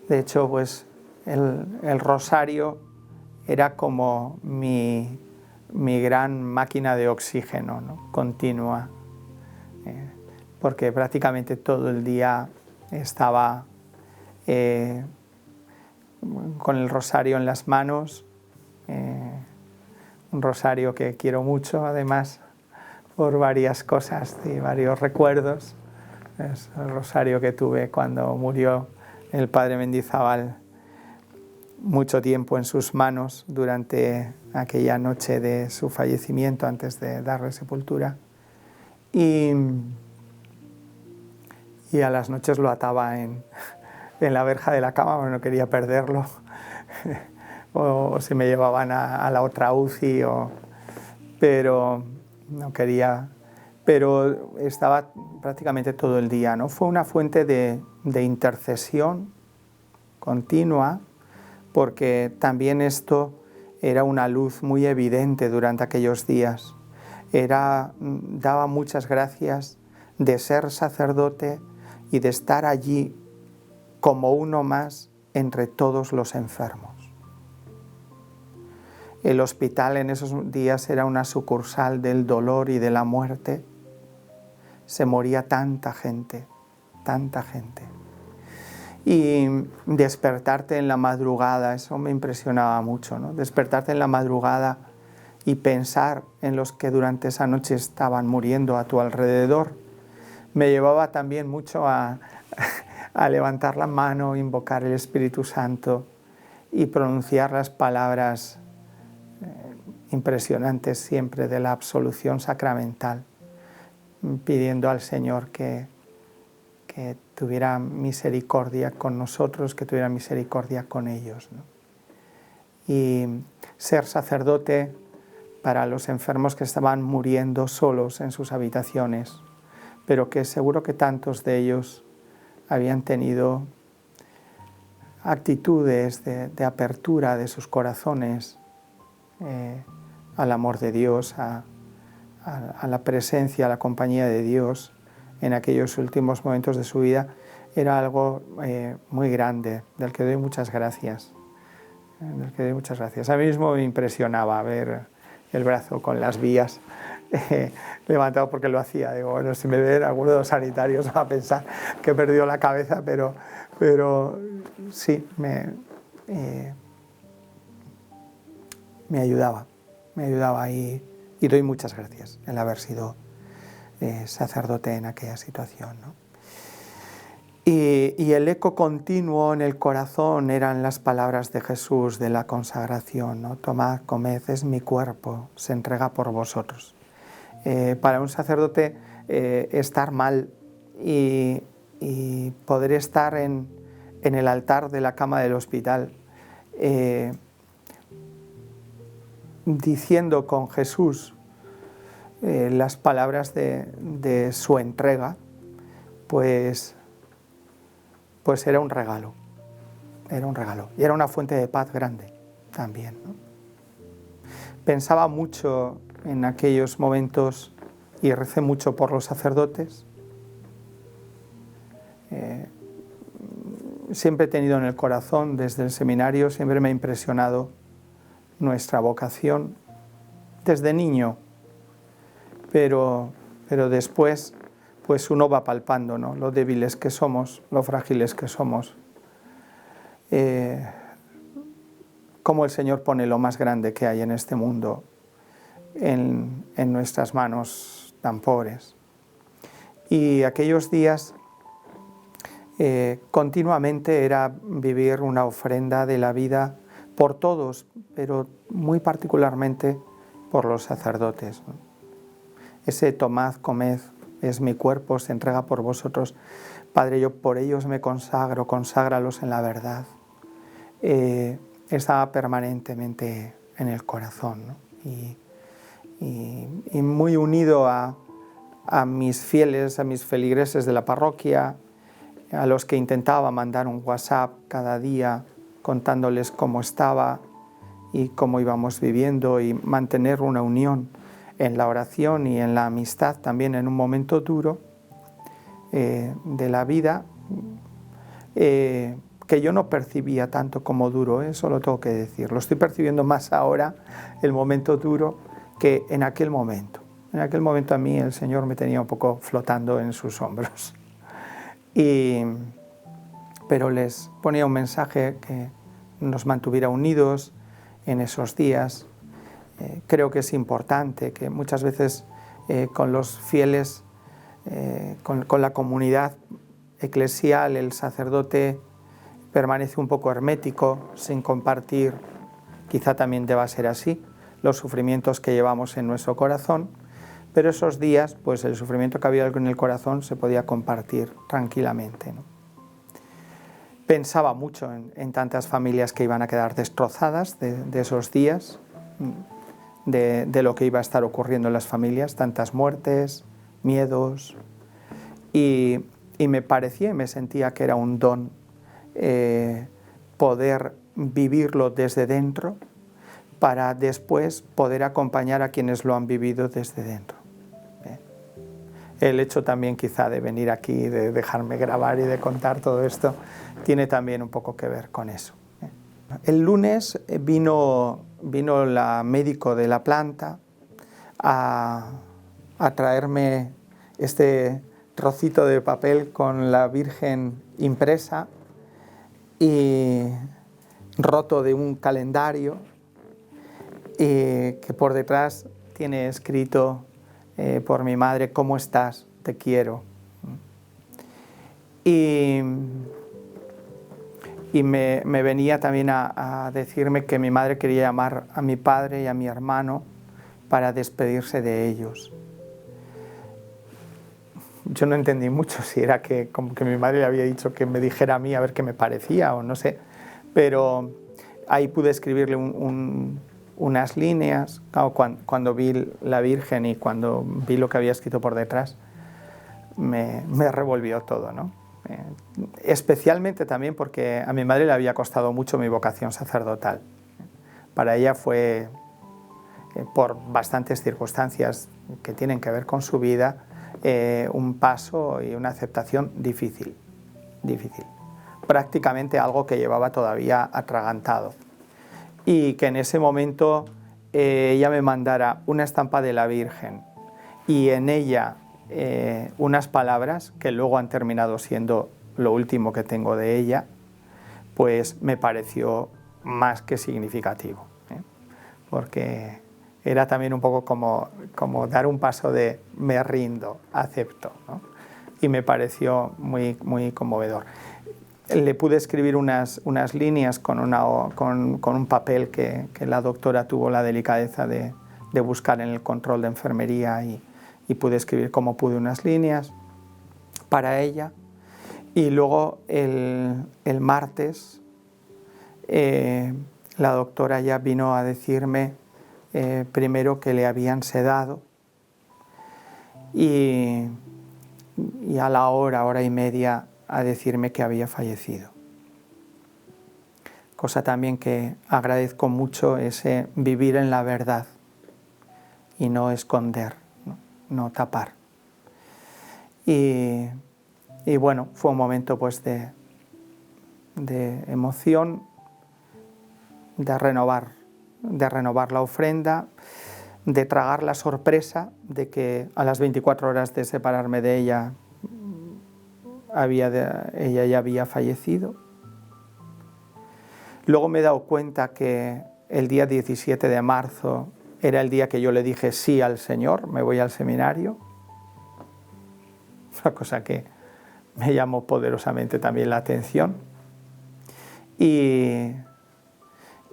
De hecho, pues el rosario era como mi gran máquina de oxígeno, ¿no? Continua, porque prácticamente todo el día estaba con el rosario en las manos, un rosario que quiero mucho además por varias cosas y varios recuerdos. Es el rosario que tuve cuando murió el padre Mendizábal, mucho tiempo en sus manos durante aquella noche de su fallecimiento antes de darle sepultura, y a las noches lo ataba en la verja de la cama porque no quería perderlo o se me llevaban a la otra UCI, pero no quería, pero estaba prácticamente todo el día, ¿no? Fue una fuente de intercesión continua, porque también esto era una luz muy evidente durante aquellos días. Daba muchas gracias de ser sacerdote y de estar allí como uno más entre todos los enfermos. El hospital en esos días era una sucursal del dolor y de la muerte. Se moría tanta gente. Y despertarte en la madrugada, eso me impresionaba mucho, ¿no? Despertarte en la madrugada y pensar en los que durante esa noche estaban muriendo a tu alrededor, me llevaba también mucho a levantar la mano, invocar el Espíritu Santo y pronunciar las palabras impresionantes siempre de la absolución sacramental, pidiendo al Señor que tuviera misericordia con nosotros, que tuviera misericordia con ellos, ¿no? Y ser sacerdote para los enfermos que estaban muriendo solos en sus habitaciones, pero que seguro que tantos de ellos habían tenido actitudes de apertura de sus corazones al amor de Dios, a la presencia, a la compañía de Dios en aquellos últimos momentos de su vida, era algo muy grande, del que doy muchas gracias. A mí mismo me impresionaba ver el brazo con las vías levantado porque lo hacía. Digo, bueno, si me ven alguno de los sanitarios va a pensar que he perdido la cabeza, pero sí, me ayudaba y doy muchas gracias el haber sido sacerdote en aquella situación, ¿no? Y el eco continuo en el corazón eran las palabras de Jesús de la consagración, ¿no? Tomad, comed, es mi cuerpo, se entrega por vosotros. Para un sacerdote estar mal y poder estar en el altar de la cama del hospital, diciendo con Jesús las palabras de su entrega, pues era un regalo, y era una fuente de paz grande también, ¿no? Pensaba mucho en aquellos momentos y recé mucho por los sacerdotes. Siempre he tenido en el corazón, desde el seminario, siempre me ha impresionado nuestra vocación, desde niño, pero después pues uno va palpando, ¿no?, lo débiles que somos, lo frágiles que somos, cómo el Señor pone lo más grande que hay en este mundo en nuestras manos tan pobres. Y aquellos días continuamente era vivir una ofrenda de la vida por todos, pero muy particularmente por los sacerdotes, ¿no? Ese tomad, comed, es mi cuerpo, se entrega por vosotros. Padre, yo por ellos me consagro, conságralos en la verdad. Estaba permanentemente en el corazón, ¿no? Y muy unido a mis fieles, a mis feligreses de la parroquia, a los que intentaba mandar un WhatsApp cada día contándoles cómo estaba y cómo íbamos viviendo, y mantener una unión en la oración y en la amistad también en un momento duro de la vida, que yo no percibía tanto como duro, eso lo tengo que decir. Lo estoy percibiendo más ahora, el momento duro, que en aquel momento. En aquel momento a mí el Señor me tenía un poco flotando en sus hombros. Pero les ponía un mensaje que nos mantuviera unidos en esos días. Creo que es importante que muchas veces con los fieles, con la comunidad eclesial, el sacerdote permanece un poco hermético, sin compartir, quizá también deba ser así, los sufrimientos que llevamos en nuestro corazón, pero esos días, pues el sufrimiento que había en el corazón se podía compartir tranquilamente, ¿no? Pensaba mucho en tantas familias que iban a quedar destrozadas de esos días, de lo que iba a estar ocurriendo en las familias, tantas muertes, miedos, y me parecía y me sentía que era un don poder vivirlo desde dentro para después poder acompañar a quienes lo han vivido desde dentro. El hecho también quizá de venir aquí, de dejarme grabar y de contar todo esto, tiene también un poco que ver con eso. El lunes vino la médico de la planta a traerme este trocito de papel con la Virgen impresa y roto de un calendario, y que por detrás tiene escrito por mi madre: ¿cómo estás? Te quiero. Y me venía también a decirme que mi madre quería llamar a mi padre y a mi hermano para despedirse de ellos. Yo no entendí mucho si era que como que mi madre le había dicho que me dijera a mí a ver qué me parecía o no sé, pero ahí pude escribirle unas líneas. Claro, cuando vi la Virgen y cuando vi lo que había escrito por detrás, me revolvió todo, ¿no? Especialmente también porque a mi madre le había costado mucho mi vocación sacerdotal. Para ella fue, por bastantes circunstancias que tienen que ver con su vida, un paso y una aceptación difícil. Prácticamente algo que llevaba todavía atragantado. Y que en ese momento ella me mandara una estampa de la Virgen y en ella unas palabras que luego han terminado siendo lo último que tengo de ella, pues me pareció más que significativo, porque era también un poco como dar un paso de me rindo, acepto, ¿no? Y me pareció muy, muy conmovedor. Le pude escribir unas líneas con un papel que la doctora tuvo la delicadeza de buscar en el control de enfermería, y pude escribir como pude unas líneas para ella. Y luego el martes la doctora ya vino a decirme primero que le habían sedado y a la hora y media a decirme que había fallecido. Cosa también que agradezco mucho, ese vivir en la verdad y no esconder, no tapar. Y bueno, fue un momento pues de emoción, de renovar la ofrenda, de tragar la sorpresa de que a las 24 horas de separarme de ella, ella ya había fallecido. Luego me he dado cuenta que el día 17 de marzo era el día que yo le dije sí al Señor, me voy al seminario. Una cosa que me llamó poderosamente también la atención. Y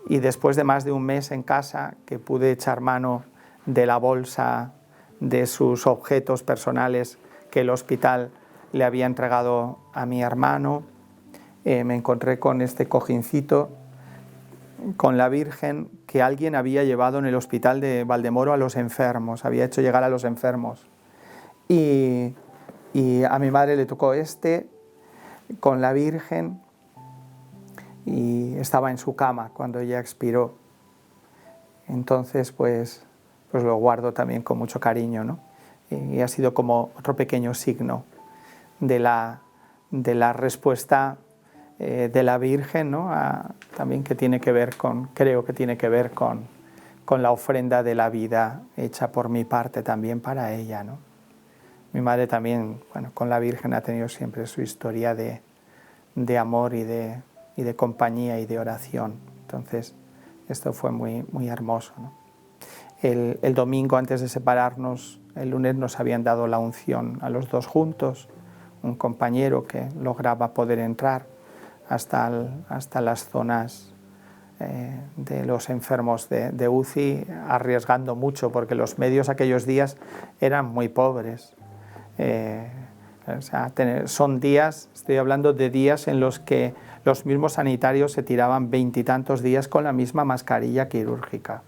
después de más de un mes en casa, que pude echar mano de la bolsa de sus objetos personales que el hospital le había entregado a mi hermano, me encontré con este cojincito con la Virgen que alguien había llevado en el hospital de Valdemoro a los enfermos, había hecho llegar a los enfermos. Y a mi madre le tocó con la Virgen, y estaba en su cama cuando ella expiró. Entonces pues lo guardo también con mucho cariño, ¿no? Y ha sido como otro pequeño signo de la respuesta de la Virgen, ¿no? También que tiene que ver creo que tiene que ver con la ofrenda de la vida hecha por mi parte también para ella, ¿no? Mi madre también, bueno, con la Virgen ha tenido siempre su historia de amor y de compañía y de oración. Entonces, esto fue muy, muy hermoso, ¿no? El domingo, antes de separarnos, el lunes nos habían dado la unción a los dos juntos, un compañero que lograba poder entrar hasta las zonas de los enfermos de UCI, arriesgando mucho, porque los medios aquellos días eran muy pobres. O sea, son días, estoy hablando de días en los que los mismos sanitarios se tiraban 20 y tantos días con la misma mascarilla quirúrgica.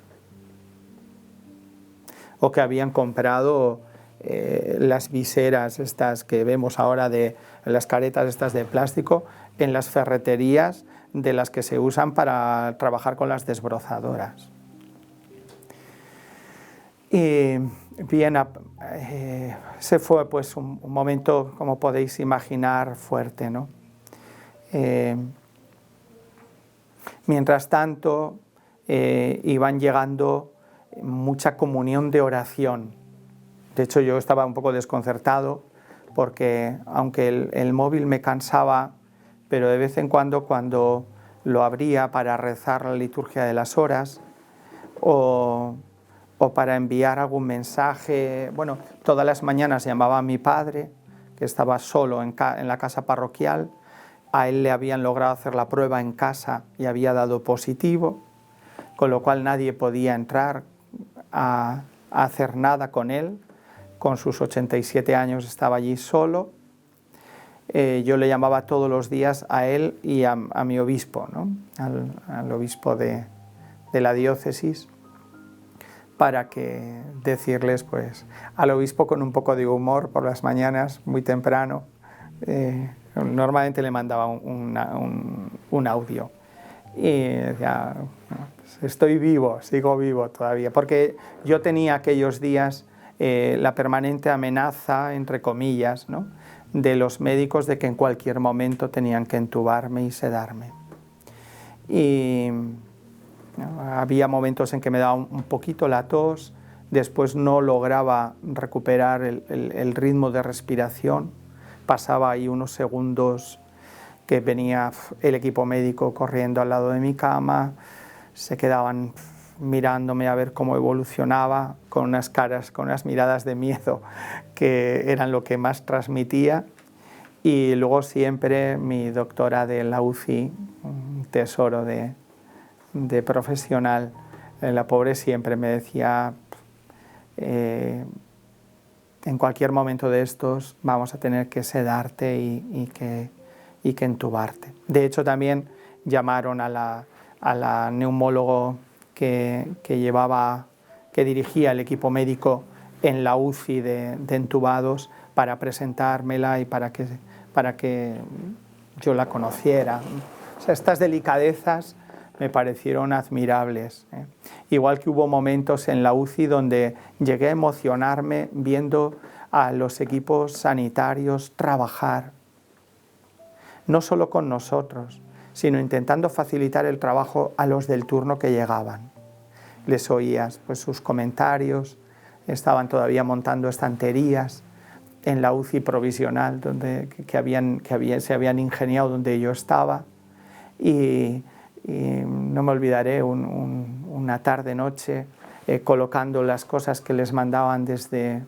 O que habían comprado las viseras estas que vemos ahora, las caretas estas de plástico, en las ferreterías de las que se usan para trabajar con las desbrozadoras. Y bien, se fue pues un momento, como podéis imaginar, fuerte, ¿no? Mientras tanto, iban llegando mucha comunión de oración. De hecho, yo estaba un poco desconcertado porque, aunque el móvil me cansaba, pero de vez en cuando lo abría para rezar la liturgia de las horas o para enviar algún mensaje, bueno, todas las mañanas llamaba a mi padre, que estaba solo en la casa parroquial. A él le habían logrado hacer la prueba en casa y había dado positivo, con lo cual nadie podía entrar a hacer nada con él. Con sus 87 años estaba allí solo. Yo le llamaba todos los días a él y a mi obispo, ¿no? al obispo de la diócesis, para que decirles, pues, al obispo con un poco de humor por las mañanas, muy temprano. Normalmente le mandaba un audio y decía, pues, estoy vivo, sigo vivo todavía, porque yo tenía aquellos días la permanente amenaza, entre comillas, ¿no?, de los médicos de que en cualquier momento tenían que entubarme y sedarme. Y había momentos en que me daba un poquito la tos, después no lograba recuperar el ritmo de respiración, pasaba ahí unos segundos que venía el equipo médico corriendo al lado de mi cama, se quedaban mirándome a ver cómo evolucionaba, con unas caras, con unas miradas de miedo que eran lo que más transmitía. Y luego siempre mi doctora de la UCI, un tesoro de profesional, la pobre siempre me decía, en cualquier momento de estos vamos a tener que sedarte y que entubarte. De hecho, también llamaron a la neumólogo que dirigía el equipo médico en la UCI de entubados para presentármela y para que yo la conociera. O sea, estas delicadezas me parecieron admirables, ¿eh? Igual que hubo momentos en la UCI donde llegué a emocionarme viendo a los equipos sanitarios trabajar, no solo con nosotros, sino intentando facilitar el trabajo a los del turno que llegaban. Les oías pues, sus comentarios, estaban todavía montando estanterías en la UCI provisional se habían ingeniado donde yo estaba, y no me olvidaré una tarde-noche colocando las cosas que les mandaban desde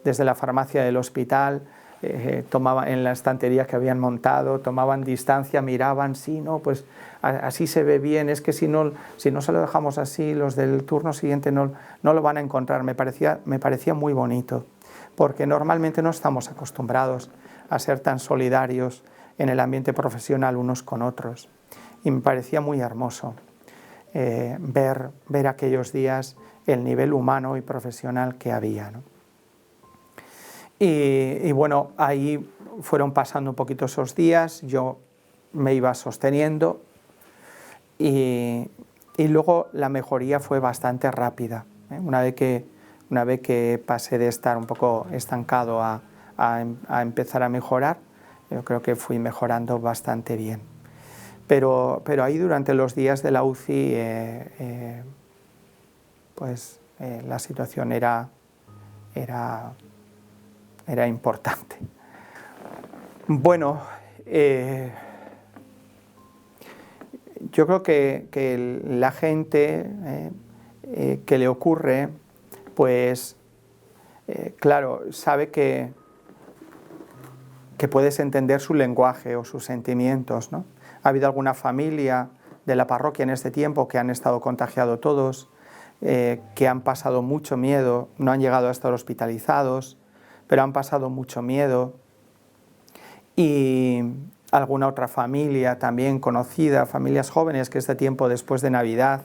la farmacia del hospital, en la estantería que habían montado, tomaban distancia, miraban, sí, no, pues así se ve bien, es que si no se lo dejamos así, los del turno siguiente no lo van a encontrar. Me parecía muy bonito, porque normalmente no estamos acostumbrados a ser tan solidarios en el ambiente profesional unos con otros. Y me parecía muy hermoso ver aquellos días el nivel humano y profesional que había, ¿no? Y bueno, ahí fueron pasando un poquito esos días, yo me iba sosteniendo y luego la mejoría fue bastante rápida, ¿eh? Una vez que pasé de estar un poco estancado a empezar a mejorar, yo creo que fui mejorando bastante bien. Pero ahí durante los días de la UCI la situación era importante. Bueno, yo creo que la gente que le ocurre, pues claro, sabe que puedes entender su lenguaje o sus sentimientos, ¿no? Ha habido alguna familia de la parroquia en este tiempo que han estado contagiados todos, que han pasado mucho miedo, no han llegado a estar hospitalizados, pero han pasado mucho miedo, y alguna otra familia también conocida, familias jóvenes que este tiempo después de Navidad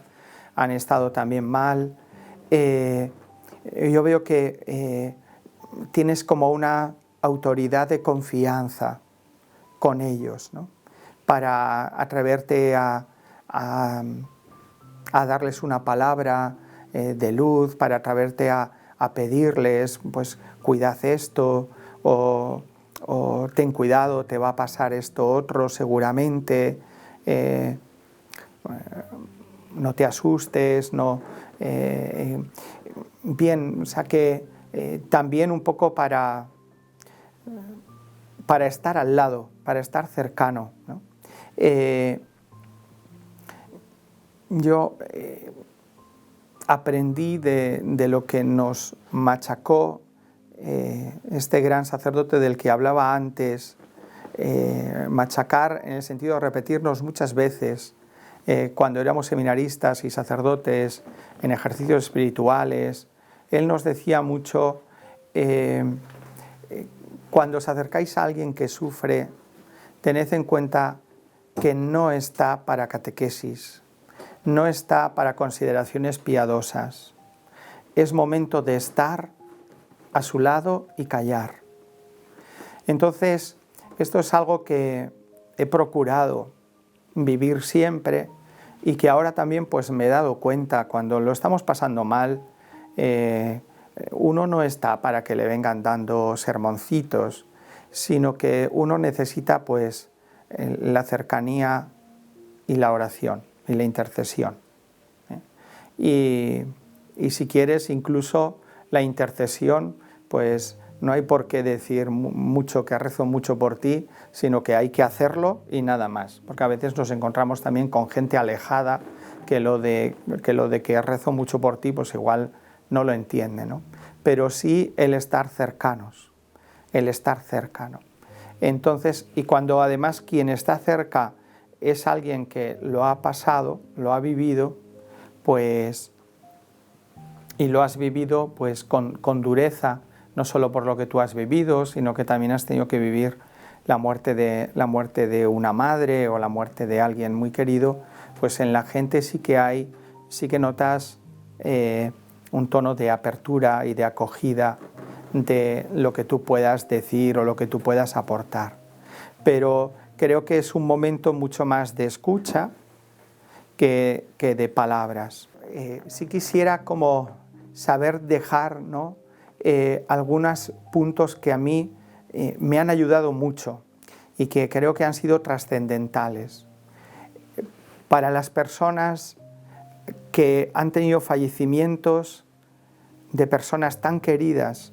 han estado también mal. Yo veo que tienes como una autoridad de confianza con ellos, ¿no? Para atreverte a darles una palabra de luz, para atreverte a pedirles, pues cuidad esto, o ten cuidado, te va a pasar esto otro seguramente, no te asustes, no. Bien, o sea que también un poco para estar al lado, para estar cercano, ¿no? Yo aprendí de lo que nos machacó este gran sacerdote del que hablaba antes, machacar en el sentido de repetirnos muchas veces cuando éramos seminaristas y sacerdotes en ejercicios espirituales. Él nos decía mucho, cuando os acercáis a alguien que sufre, tened en cuenta que no está para catequesis, no está para consideraciones piadosas. Es momento de estar a su lado y callar. Entonces, esto es algo que he procurado vivir siempre y que ahora también pues me he dado cuenta cuando lo estamos pasando mal. Uno no está para que le vengan dando sermoncitos, sino que uno necesita pues la cercanía y la oración y la intercesión. Y si quieres, incluso la intercesión, pues no hay por qué decir mucho que rezo mucho por ti, sino que hay que hacerlo y nada más. Porque a veces nos encontramos también con gente alejada que lo de que rezo mucho por ti, pues igual no lo entiende, ¿no? Pero sí el estar cercanos, el estar cercano. Entonces, y cuando además quien está cerca es alguien que lo ha pasado, lo ha vivido, pues, y lo has vivido pues con dureza, no solo por lo que tú has vivido, sino que también has tenido que vivir la muerte de una madre o la muerte de alguien muy querido, pues en la gente sí que notas un tono de apertura y de acogida de lo que tú puedas decir o lo que tú puedas aportar. Pero creo que es un momento mucho más de escucha que de palabras. Sí quisiera como saber dejar, ¿no?, algunos puntos que a mí me han ayudado mucho y que creo que han sido trascendentales. Para las personas que han tenido fallecimientos de personas tan queridas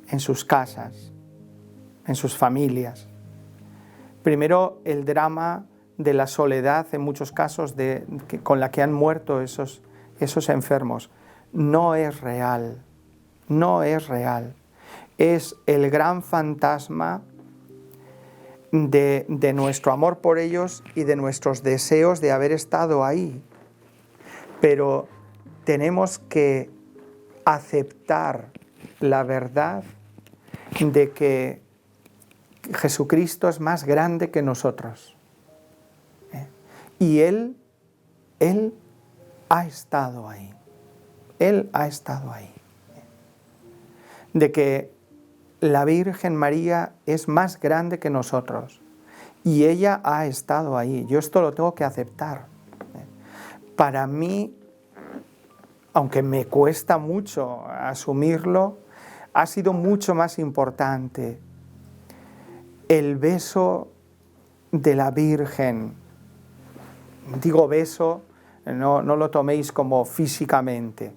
en sus casas, en sus familias. Primero, el drama de la soledad, en muchos casos, con la que han muerto esos enfermos. No es real, no es real. Es el gran fantasma de nuestro amor por ellos y de nuestros deseos de haber estado ahí. Pero tenemos que aceptar la verdad de que Jesucristo es más grande que nosotros. Y Él ha estado ahí. Él ha estado ahí. De que la Virgen María es más grande que nosotros. Y ella ha estado ahí. Yo esto lo tengo que aceptar. Para mí, aunque me cuesta mucho asumirlo, ha sido mucho más importante el beso de la Virgen. Digo beso, no lo toméis como físicamente.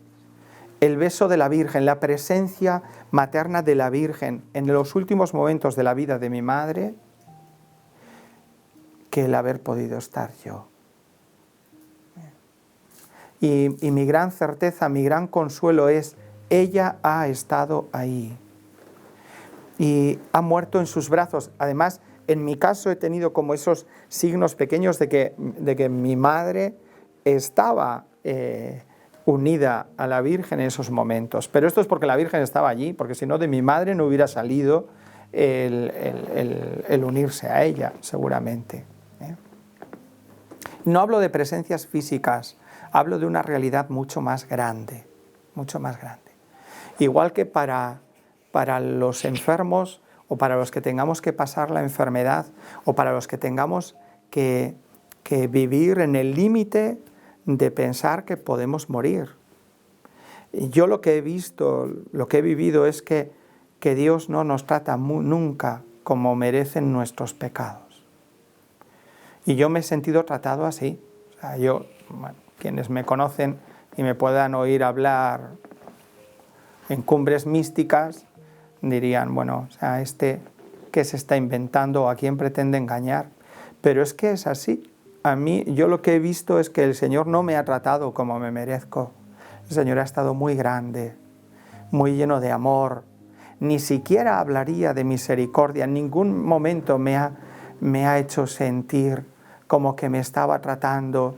El beso de la Virgen, la presencia materna de la Virgen en los últimos momentos de la vida de mi madre, que el haber podido estar yo. Y mi gran certeza, mi gran consuelo es, ella ha estado ahí. Y ha muerto en sus brazos. Además, en mi caso he tenido como esos signos pequeños de que mi madre estaba unida a la Virgen en esos momentos. Pero esto es porque la Virgen estaba allí, porque si no de mi madre no hubiera salido el unirse a ella, seguramente. No hablo de presencias físicas, hablo de una realidad mucho más grande, mucho más grande. Igual que para los enfermos o para los que tengamos que pasar la enfermedad o para los que tengamos que vivir en el límite de pensar que podemos morir. Yo lo que he visto, lo que he vivido es que Dios no nos trata nunca como merecen nuestros pecados. Y yo me he sentido tratado así. O sea, quienes me conocen y me puedan oír hablar en cumbres místicas, dirían, bueno, o sea, ¿qué se está inventando o a quién pretende engañar? Pero es que es así. A mí, yo lo que he visto es que el Señor no me ha tratado como me merezco. El Señor ha estado muy grande, muy lleno de amor. Ni siquiera hablaría de misericordia. En ningún momento me ha hecho sentir como que me estaba tratando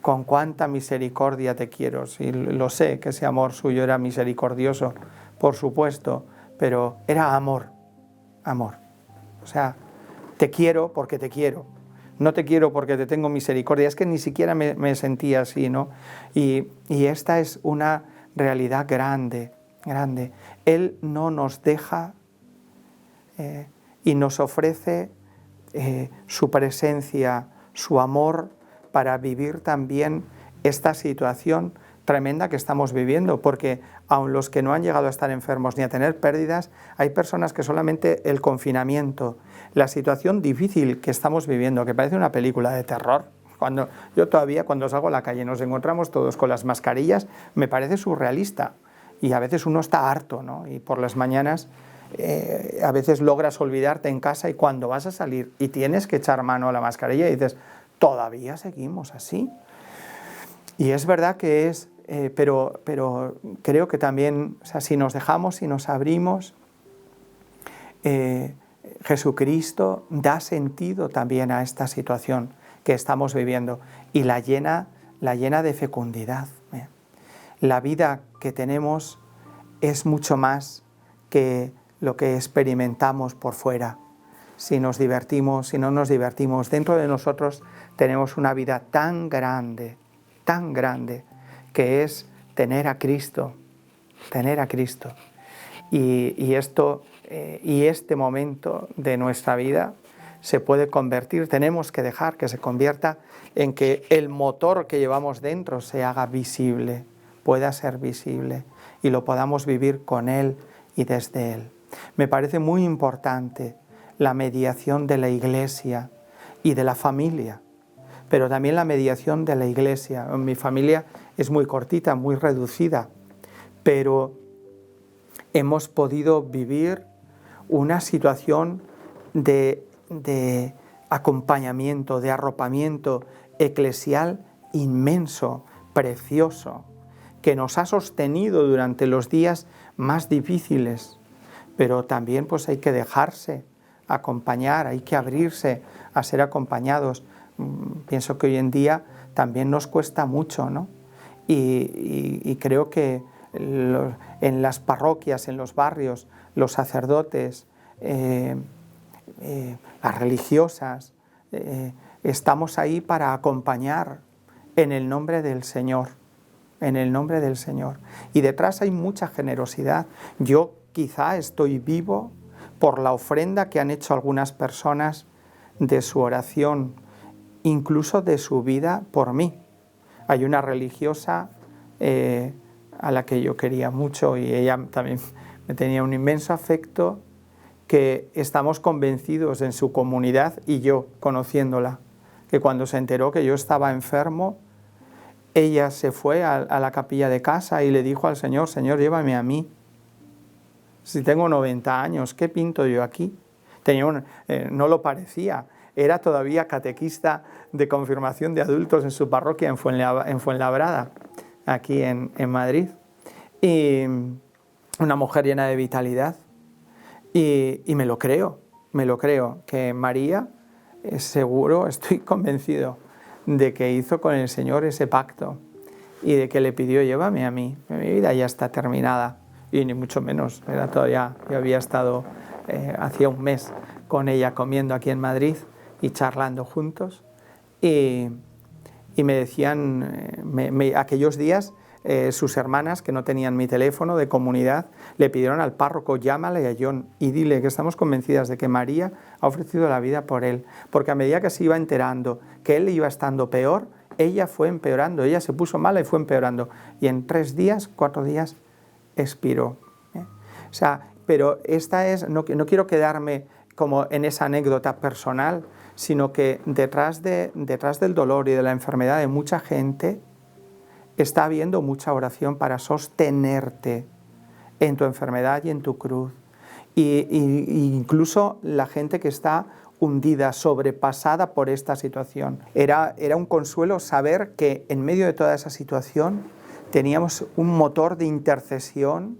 con cuánta misericordia te quiero. Sí, lo sé que ese amor suyo era misericordioso, por supuesto, pero era amor, amor. O sea, te quiero porque te quiero. No te quiero porque te tengo misericordia. Es que ni siquiera me sentía así, ¿no? Y esta es una realidad grande, grande. Él no nos deja y nos ofrece su presencia, su amor para vivir también esta situación tremenda que estamos viviendo, porque aun los que no han llegado a estar enfermos ni a tener pérdidas, hay personas que solamente el confinamiento, la situación difícil que estamos viviendo, que parece una película de terror, cuando salgo a la calle nos encontramos todos con las mascarillas, me parece surrealista y a veces uno está harto, ¿no? Y por las mañanas a veces logras olvidarte en casa y cuando vas a salir y tienes que echar mano a la mascarilla y dices, todavía seguimos así. Y es verdad que es, pero creo que también, o sea, si nos dejamos, si nos abrimos, Jesucristo da sentido también a esta situación que estamos viviendo y la llena de fecundidad. La vida que tenemos es mucho más que lo que experimentamos por fuera. Si nos divertimos, si no nos divertimos, dentro de nosotros tenemos una vida tan grande, que es tener a Cristo, Y este momento de nuestra vida se puede convertir, tenemos que dejar que se convierta en que el motor que llevamos dentro se haga visible, pueda ser visible y lo podamos vivir con Él y desde Él. Me parece muy importante la mediación de la Iglesia y de la familia, pero también la mediación de la Iglesia. Mi familia es muy cortita, muy reducida, pero hemos podido vivir una situación de acompañamiento, de arropamiento eclesial inmenso, precioso, que nos ha sostenido durante los días más difíciles, pero también pues hay que dejarse acompañar, hay que abrirse a ser acompañados. Pienso que hoy en día también nos cuesta mucho, ¿no? Y creo que en las parroquias, en los barrios, los sacerdotes, las religiosas, estamos ahí para acompañar en el nombre del Señor, Y detrás hay mucha generosidad. Yo quizá estoy vivo por la ofrenda que han hecho algunas personas de su oración, incluso de su vida por mí. Hay una religiosa a la que yo quería mucho y ella también me tenía un inmenso afecto, que estamos convencidos en su comunidad y yo, conociéndola, que cuando se enteró que yo estaba enfermo, ella se fue a la capilla de casa y le dijo al Señor: Señor, llévame a mí. Si tengo 90 años, ¿qué pinto yo aquí? No lo parecía, era todavía catequista de confirmación de adultos en su parroquia en Fuenlabrada, aquí en Madrid. Y una mujer llena de vitalidad. Y me lo creo, que María, seguro, estoy convencido de que hizo con el Señor ese pacto y de que le pidió: llévame a mí, mi vida ya está terminada. Y ni mucho menos, yo había estado hacía un mes con ella comiendo aquí en Madrid y charlando juntos, y me decían, aquellos días, sus hermanas, que no tenían mi teléfono de comunidad, le pidieron al párroco: llámale a John y dile que estamos convencidas de que María ha ofrecido la vida por él, porque a medida que se iba enterando que él iba estando peor, ella fue empeorando, ella se puso mala y fue empeorando, y en 4 días expiró. O sea, pero esta es, no quiero quedarme como en esa anécdota personal, sino que detrás del dolor y de la enfermedad de mucha gente está habiendo mucha oración para sostenerte en tu enfermedad y en tu cruz. Y incluso la gente que está hundida, sobrepasada por esta situación. Era un consuelo saber que en medio de toda esa situación teníamos un motor de intercesión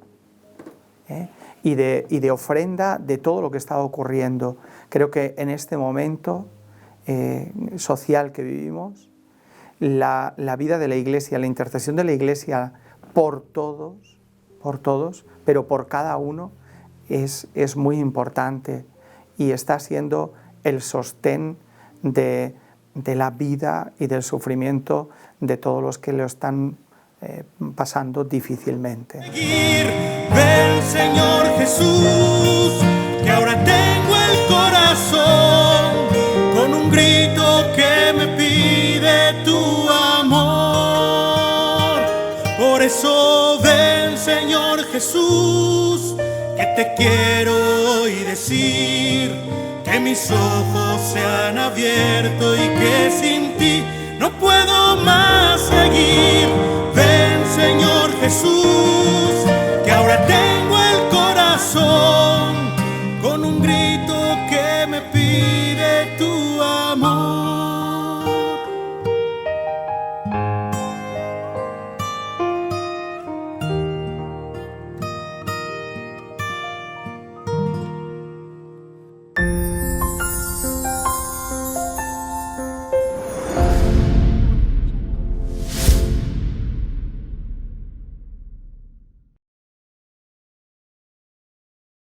y de ofrenda de todo lo que estaba ocurriendo. Creo que en este momento social que vivimos, la vida de la Iglesia, la intercesión de la Iglesia por todos, pero por cada uno, es muy importante y está siendo el sostén de la vida y del sufrimiento de todos los que lo están pasando difícilmente. Ven, Señor Jesús, que ahora tengo el corazón con un grito que me pide tu amor. Por eso ven, Señor Jesús, que te quiero hoy decir que mis ojos se han abierto y que sin ti no puedo más seguir. Ven, Señor Jesús,